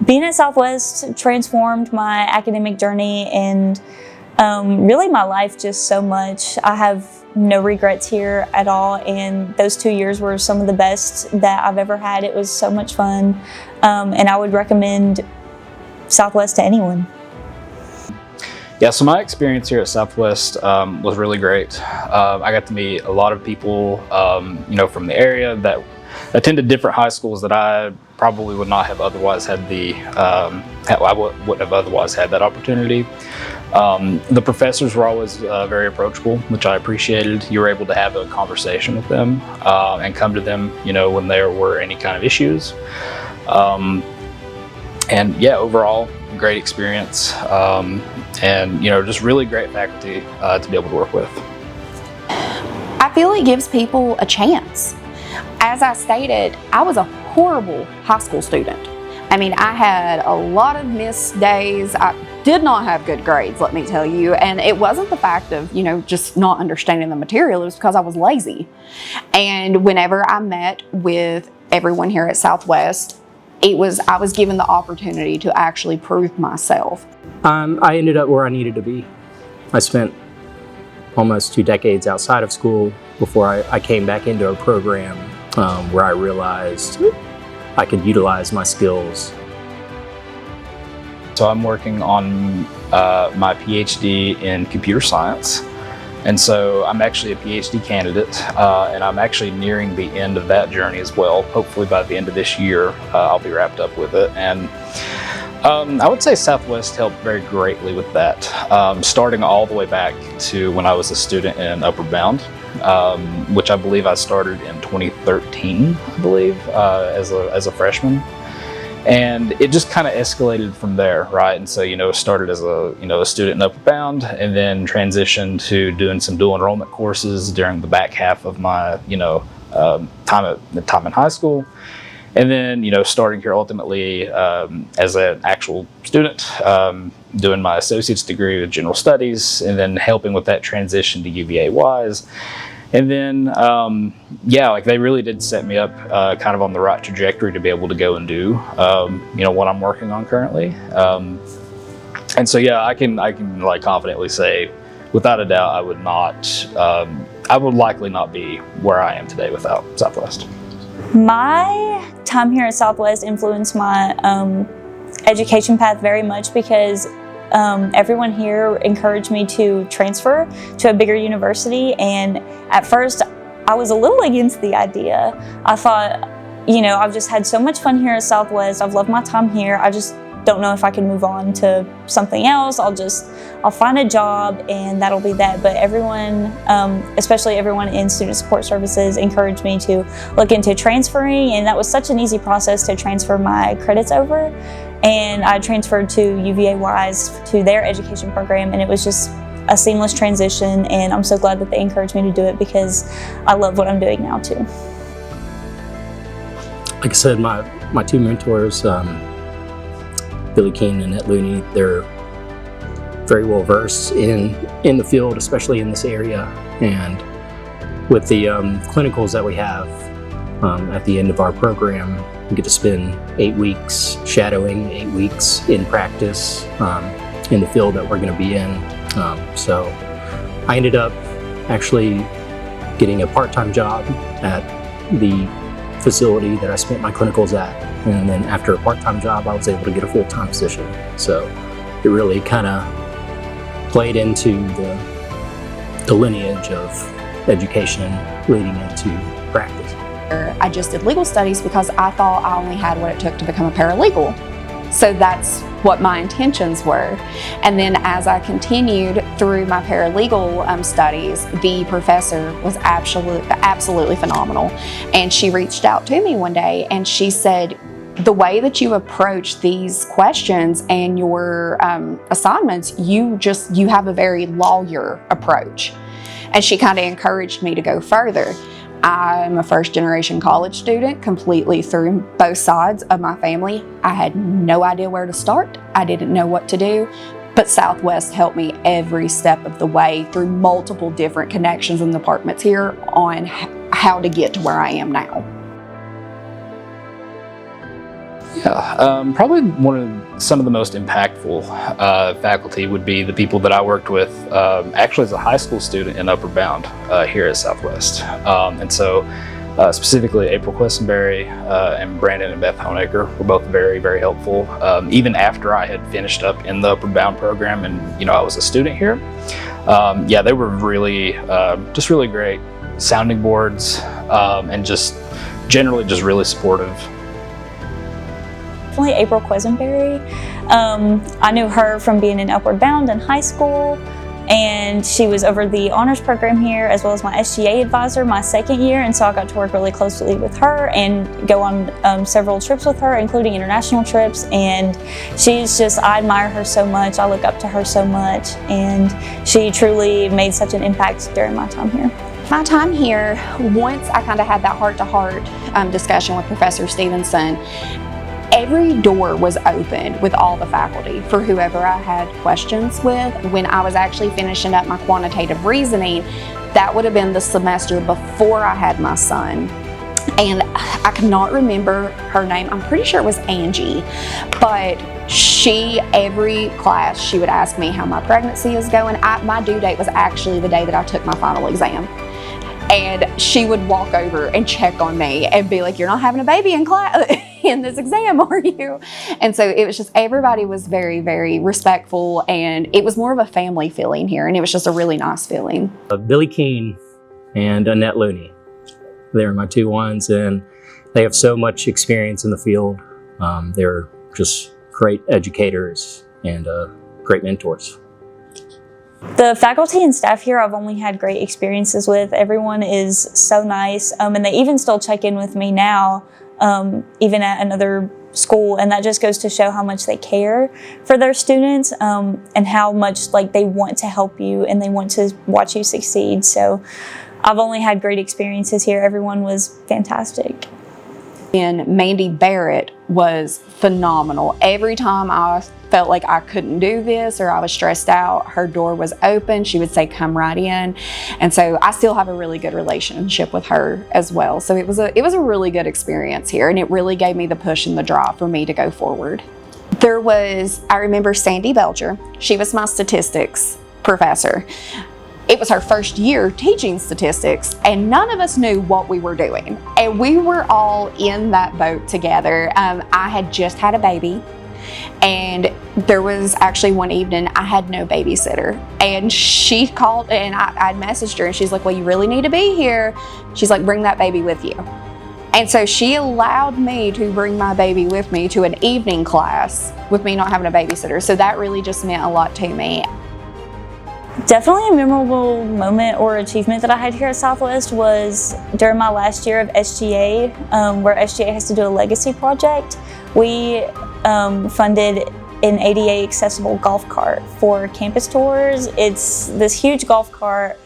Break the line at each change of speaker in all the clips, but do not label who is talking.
Being at Southwest transformed my academic journey and really my life just so much. I have no regrets here at all, and those 2 years were some of the best that I've ever had. It was so much fun, and I would recommend Southwest to anyone.
Yeah, so my experience here at Southwest was really great. I got to meet a lot of people, from the area that attended different high schools that I probably would not have otherwise had I wouldn't have otherwise had that opportunity. The professors were always very approachable, which I appreciated. You were able to have a conversation with them and come to them, when there were any kind of issues. And yeah, overall, great experience, and just really great faculty to be able to work with.
I feel it gives people a chance. As I stated, I was a horrible high school student. I mean, I had a lot of missed days. I did not have good grades, let me tell you. And it wasn't the fact of, just not understanding the material. It was because I was lazy. And whenever I met with everyone here at Southwest, I was given the opportunity to actually prove myself.
I ended up where I needed to be. I spent almost 2 decades outside of school before I came back into a program where I realized I could utilize my skills.
So I'm working on my PhD in computer science. And so I'm actually a PhD candidate, and I'm actually nearing the end of that journey as well. Hopefully by the end of this year, I'll be wrapped up with it. And I would say Southwest helped very greatly with that, starting all the way back to when I was a student in Upward Bound, which I believe I started in 2013, as a freshman. And it just kind of escalated from there, right? And so, started as a student in Upward Bound, and then transitioned to doing some dual enrollment courses during the back half of my, time in high school. And then, starting here ultimately as an actual student, doing my associate's degree with general studies, and then helping with that transition to UVA-wise. And then, they really did set me up kind of on the right trajectory to be able to go and do, what I'm working on currently. And so, I can confidently say, without a doubt, I would likely not be where I am today without Southwest.
My time here at Southwest influenced my education path very much because everyone here encouraged me to transfer to a bigger university, and at first I was a little against the idea. I thought, I've just had so much fun here at Southwest. I've loved my time here. I just don't know if I can move on to something else. I'll find a job and that'll be that. But everyone, especially everyone in student support services, encouraged me to look into transferring, and that was such an easy process to transfer my credits over. And I transferred to UVA-wise to their education program, and it was just a seamless transition, and I'm so glad that they encouraged me to do it because I love what I'm doing now too.
Like I said, my 2 mentors, Billy Keene and Ed Looney, they're very well versed in the field, especially in this area. And with the clinicals that we have at the end of our program, we get to spend 8 weeks shadowing, 8 weeks in practice in the field that we're going to be in. So I ended up actually getting a part-time job at the facility that I spent my clinicals at. And then after a part-time job, I was able to get a full-time position. So it really kind of played into the lineage of education leading into practice.
I just did legal studies because I thought I only had what it took to become a paralegal. So that's what my intentions were. And then as I continued through my paralegal studies, the professor was absolutely phenomenal. And she reached out to me one day and she said, the way that you approach these questions and your assignments, you have a very lawyer approach. And she kind of encouraged me to go further. I'm a first-generation college student, completely through both sides of my family. I had no idea where to start. I didn't know what to do, but Southwest helped me every step of the way through multiple different connections and departments here on how to get to where I am now.
Yeah, probably some of the most impactful faculty would be the people that I worked with actually as a high school student in Upward Bound here at Southwest. And so specifically April Questenberry and Brandon and Beth Honecker were both very, very helpful. Even after I had finished up in the Upward Bound program and I was a student here, yeah, they were really, just really great sounding boards and just generally just really supportive.
Definitely April Questenberry. I knew her from being in Upward Bound in high school, and she was over the honors program here as well as my SGA advisor my second year, and so I got to work really closely with her and go on several trips with her, including international trips, and she's just, I admire her so much, I look up to her so much, and she truly made such an impact during my time here.
My time here, once I kind of had that heart-to-heart discussion with Professor Stevenson, every door was open with all the faculty for whoever I had questions with. When I was actually finishing up my quantitative reasoning, that would have been the semester before I had my son. And I cannot remember her name. I'm pretty sure it was Angie, but every class, she would ask me how my pregnancy is going. My due date was actually the day that I took my final exam. And she would walk over and check on me and be like, "You're not having a baby in class in this exam, are you?" And so it was just, everybody was very, very respectful, and it was more of a family feeling here, and it was just a really nice feeling.
Billy Keene and Annette Looney, they're my two ones, and they have so much experience in the field. They're just great educators and great mentors.
The faculty and staff here I've only had great experiences with. Everyone is so nice, and they even still check in with me now, even at another school, and that just goes to show how much they care for their students, and how much they want to help you and they want to watch you succeed. So I've only had great experiences here. Everyone was fantastic.
And Mandy Barrett was phenomenal. Every time I felt like I couldn't do this or I was stressed out, her door was open. She would say, "Come right in." And so I still have a really good relationship with her as well. So it was a really good experience here, and it really gave me the push and the drive for me to go forward. I remember Sandy Belcher. She was my statistics professor. It was her first year teaching statistics, and none of us knew what we were doing. And we were all in that boat together. I had just had a baby, and there was actually one evening I had no babysitter. And she called, and I messaged her, and she's like, "Well, you really need to be here." She's like, "Bring that baby with you." And so she allowed me to bring my baby with me to an evening class with me not having a babysitter. So that really just meant a lot to me.
Definitely a memorable moment or achievement that I had here at Southwest was during my last year of SGA, where SGA has to do a legacy project. We funded an ADA accessible golf cart for campus tours. It's this huge golf cart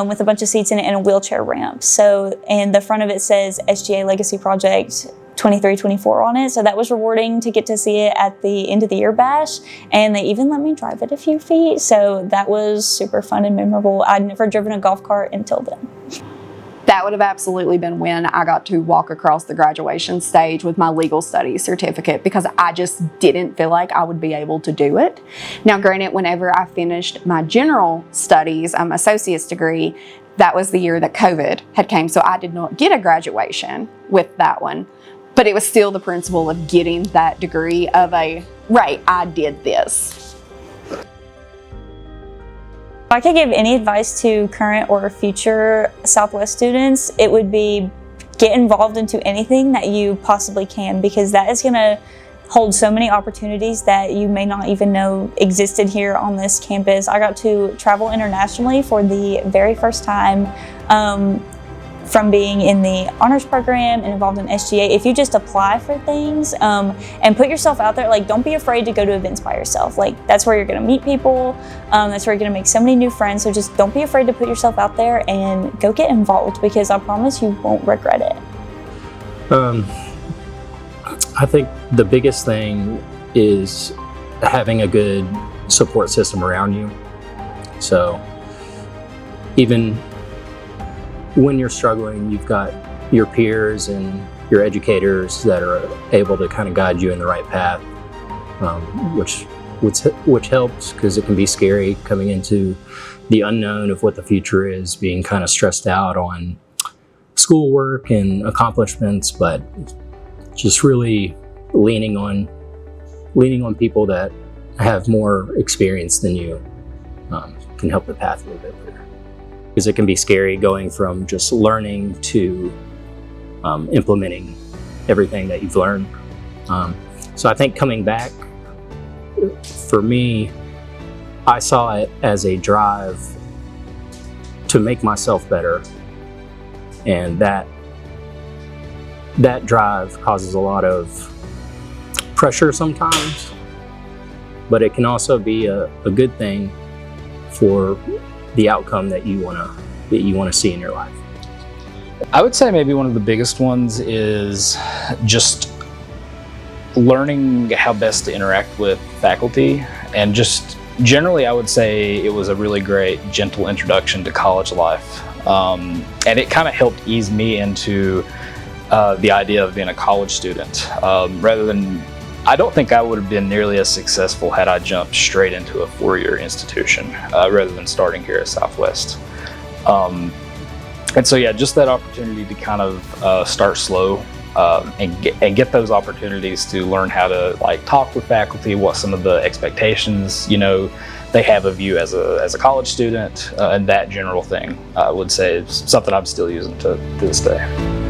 with a bunch of seats in it and a wheelchair ramp. So, and the front of it says SGA Legacy Project 23-24 on it, so that was rewarding to get to see it at the end of the year bash, and they even let me drive it a few feet, so that was super fun and memorable. I'd never driven a golf cart until then.
That would have absolutely been when I got to walk across the graduation stage with my legal studies certificate, because I just didn't feel like I would be able to do it. Now granted, whenever I finished my general studies, associate's degree, that was the year that COVID had came, so I did not get a graduation with that one. But it was still the principle of getting that degree of right, I did this.
If I could give any advice to current or future Southwest students, it would be get involved into anything that you possibly can, because that is going to hold so many opportunities that you may not even know existed here on this campus. I got to travel internationally for the very first time. From being in the honors program and involved in SGA, if you just apply for things and put yourself out there, don't be afraid to go to events by yourself. That's where you're going to meet people. That's where you're going to make so many new friends. So just don't be afraid to put yourself out there and go get involved, because I promise you won't regret it.
I think the biggest thing is having a good support system around you. So even when you're struggling, you've got your peers and your educators that are able to kind of guide you in the right path, which helps, because it can be scary coming into the unknown of what the future is, being kind of stressed out on schoolwork and accomplishments, but just really leaning on people that have more experience than you can help the path a little bit better. Because it can be scary going from just learning to implementing everything that you've learned. So I think coming back, for me, I saw it as a drive to make myself better, and that drive causes a lot of pressure sometimes, but it can also be a good thing for the outcome that you want to see in your life.
I would say maybe one of the biggest ones is just learning how best to interact with faculty, and just generally I would say it was a really great, gentle introduction to college life. And it kind of helped ease me into the idea of being a college student. I don't think I would have been nearly as successful had I jumped straight into a four-year institution rather than starting here at Southwest. And so yeah, just that opportunity to kind of start slow and get those opportunities to learn how to talk with faculty, what some of the expectations they have of you as a college student, and that general thing, I would say is something I'm still using to this day.